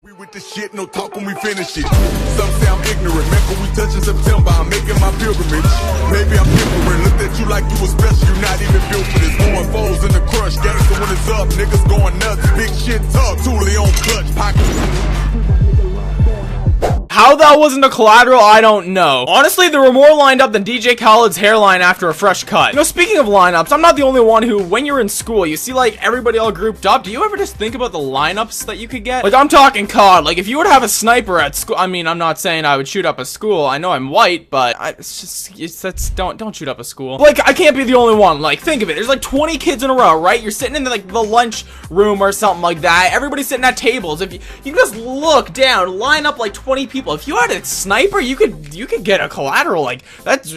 We with the shit, no talk when we finish it. Some say I'm ignorant, remember we touch in September, I'm making my pilgrimage. Maybe I'm different, looked at you like you was special, you not even built for this. Going foes in the crush, gangster when it's up, niggas going nuts. Big shit tough, Thule on clutch, pocket. How that wasn't a collateral, I don't know. Honestly, there were more lined up than DJ Khaled's hairline after a fresh cut. You know, speaking of lineups, I'm not the only one who, when you're in school, you see like everybody all grouped up. Do you ever just think about the lineups that you could get? Like, I'm talking COD. Like, if you were to have a sniper at school, I mean, I'm not saying I would shoot up a school. I know I'm white, but don't shoot up a school. Like, I can't be the only one. Like, think of it. There's like 20 kids in a row, right? You're sitting in like the lunch room or something like that. Everybody's sitting at tables. If you just look down, line up like 20 people. If you had a sniper, you could get a collateral. Like, that's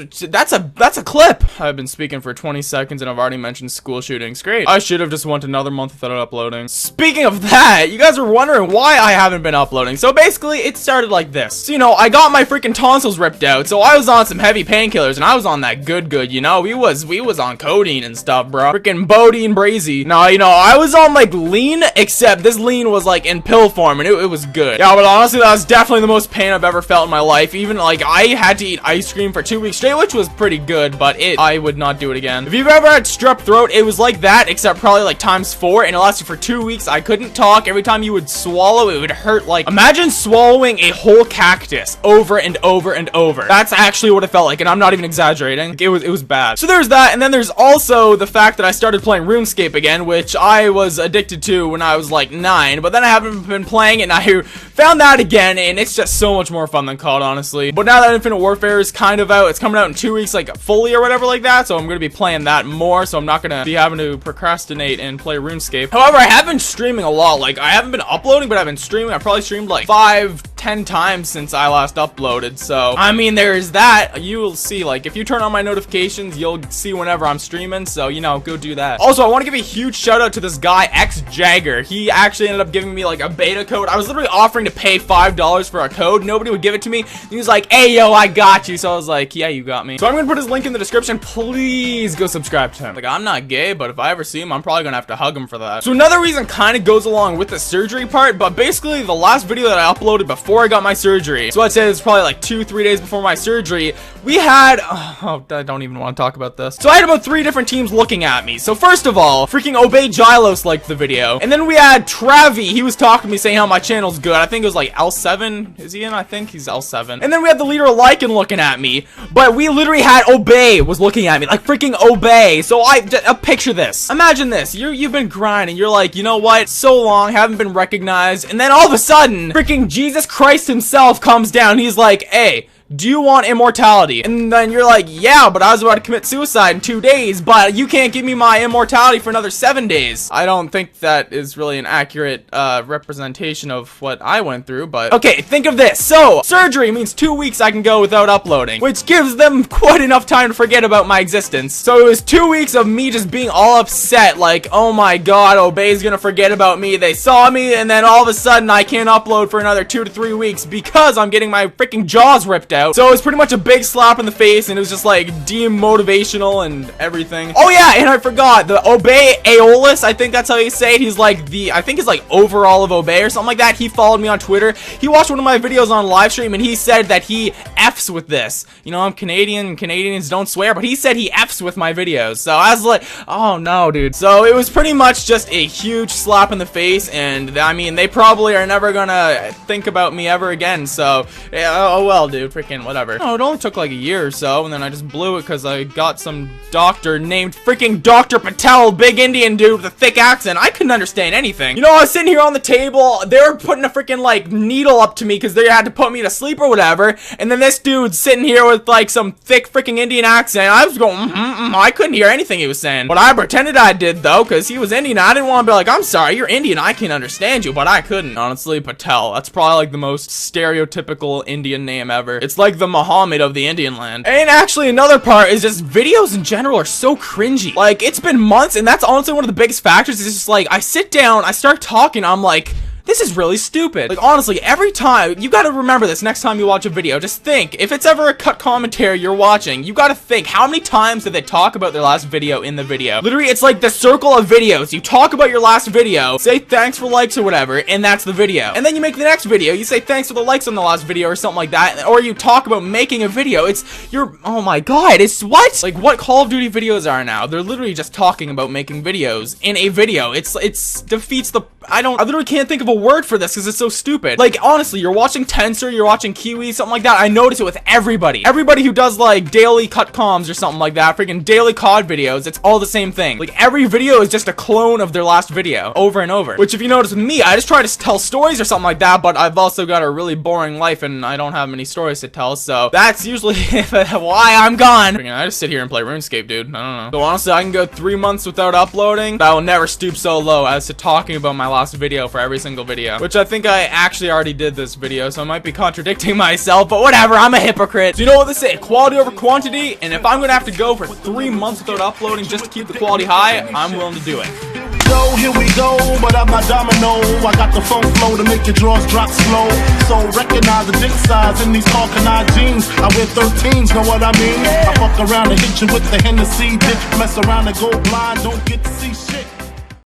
a clip. I've been speaking for 20 seconds and I've already mentioned school shootings. Great. I should have just went another month without uploading. Speaking of that, you guys are wondering why I haven't been uploading. So basically, it started like this. So, you know, I got my freaking tonsils ripped out, so I was on some heavy painkillers and I was on that good, you know. We was on codeine and stuff, bro. Freaking Bodine Brazy. No, you know, I was on like lean, except this lean was like in pill form and it was good. Yeah, but honestly, that was definitely the most pain I've ever felt in my life. Even like I had to eat ice cream for 2 weeks straight, which was pretty good, but I would not do it again. If you've ever had strep throat, it was like that, except probably like ×4, and it lasted for 2 weeks. I couldn't talk. Every time you would swallow, it would hurt. Like, imagine swallowing a whole cactus over and over and over. That's actually what it felt like, and I'm not even exaggerating. Like, it was bad. So there's that, and then there's also the fact that I started playing RuneScape again, which I was addicted to when I was like 9, but then I haven't been playing it, and I found that again, and it's just so much more fun than COD, honestly. But now that Infinite Warfare is kind of out, it's coming out in 2 weeks, like fully or whatever like that, so I'm gonna be playing that more, so I'm not gonna be having to procrastinate and play RuneScape. However, I have been streaming a lot. Like, I haven't been uploading, but I've been streaming. I've probably streamed like 5-10 times since I last uploaded, so I mean, there's that. You will see, like, if you turn on my notifications, you'll see whenever I'm streaming, so, you know, go do that. Also, I want to give a huge shout out to this guy, X Jagger. He actually ended up giving me like a beta code. I was literally offering to pay $5 for a code. Nobody would give it to me. He was like, hey, yo, I got you. So I was like, yeah, you got me. So I'm gonna put his link in the description. Please go subscribe to him. Like, I'm not gay, but if I ever see him, I'm probably gonna have to hug him for that. So another reason kind of goes along with the surgery part, but basically the last video that I uploaded before I got my surgery, so I'd say it's probably like 2-3 days before my surgery, we had, oh, I don't even want to talk about this. So I had about 3 different teams looking at me. So first of all, freaking Obey Gylos liked the video. And then we had Travi. He was talking to me saying how my channel's good. I think it was like L7. Is he in? I think he's L7. And then we had the leader of Lycan looking at me. But we literally had Obey was looking at me. Like freaking Obey. So picture this. Imagine this. You've been grinding. You're like, you know what? So long. Haven't been recognized. And then all of a sudden, freaking Jesus Christ himself comes down. He's like, hey, do you want immortality? And then you're like, yeah, but I was about to commit suicide in 2 days, but you can't give me my immortality for another 7 days. I don't think that is really an accurate representation of what I went through, but okay, think of this. So surgery means 2 weeks I can go without uploading, which gives them quite enough time to forget about my existence. So it was 2 weeks of me just being all upset, like, oh my god, Obey's gonna forget about me. They saw me, and then all of a sudden I can't upload for another 2 to 3 weeks because I'm getting my freaking jaws ripped out. So it was pretty much a big slap in the face, and it was just like demotivational and everything. Oh yeah, and I forgot the Obey Aeolus, I think that's how you say it. He's like I think he's like overall of Obey or something like that. He followed me on Twitter. He watched one of my videos on live stream, and he said that he F's with this. You know, I'm Canadian. Canadians don't swear, but he said he F's with my videos. So I was like, oh no, dude. So it was pretty much just a huge slap in the face, and I mean, they probably are never gonna think about me ever again. So yeah, oh well, dude. Freaking whatever. No, it only took like a year or so, and then I just blew it because I got some doctor named freaking Dr. Patel, big Indian dude with a thick accent. I couldn't understand anything. You know, I was sitting here on the table, they were putting a freaking like needle up to me because they had to put me to sleep or whatever, and then this dude's sitting here with like some thick freaking Indian accent. I was going, I couldn't hear anything he was saying, but I pretended I did though, because he was Indian. I didn't want to be like, I'm sorry, you're Indian, I can understand you, but I couldn't. Honestly, Patel, that's probably like the most stereotypical Indian name ever. It's like the Muhammad of the Indian land. And actually, another part is just videos in general are so cringy. Like, it's been months, and that's honestly one of the biggest factors. Is just like, I sit down, I start talking, I'm like, this is really stupid. Like, honestly, every time, you gotta remember this next time you watch a video. Just think, if it's ever a cut commentary you're watching, you gotta think, how many times did they talk about their last video in the video? Literally, it's like the circle of videos. You talk about your last video, say thanks for likes or whatever, and that's the video. And then you make the next video, you say thanks for the likes on the last video or something like that, or you talk about making a video. Oh my god, it's what? Like, what Call of Duty videos are now? They're literally just talking about making videos in a video. It's defeats the, I literally can't think of a word for this because it's so stupid. Like, honestly, you're watching Tensor, you're watching Kiwi, something like that. I notice it with everybody. Everybody who does, like, daily cut comms or something like that, freaking daily COD videos, it's all the same thing. Like, every video is just a clone of their last video, over and over. Which, if you notice with me, I just try to tell stories or something like that, but I've also got a really boring life, and I don't have many stories to tell, so that's usually why I'm gone. Freaking, I just sit here and play RuneScape, dude. I don't know. So, honestly, I can go 3 months without uploading, but I will never stoop so low as to talking about my last video for every single video, which I think I actually already did this video, so I might be contradicting myself, but whatever, I'm a hypocrite. So you know what they say, quality over quantity, and if I'm gonna have to go for 3 months without uploading just to keep the quality high, I'm willing to do it. So here we go, but I'm not domino. I got the funk flow to make your drawers drop slow. So recognize the dick size in these Calcanine jeans. I wear 13s, know what I mean? I fuck around and hit you with the Hennessy dick. Mess around and go blind, don't get to see shit.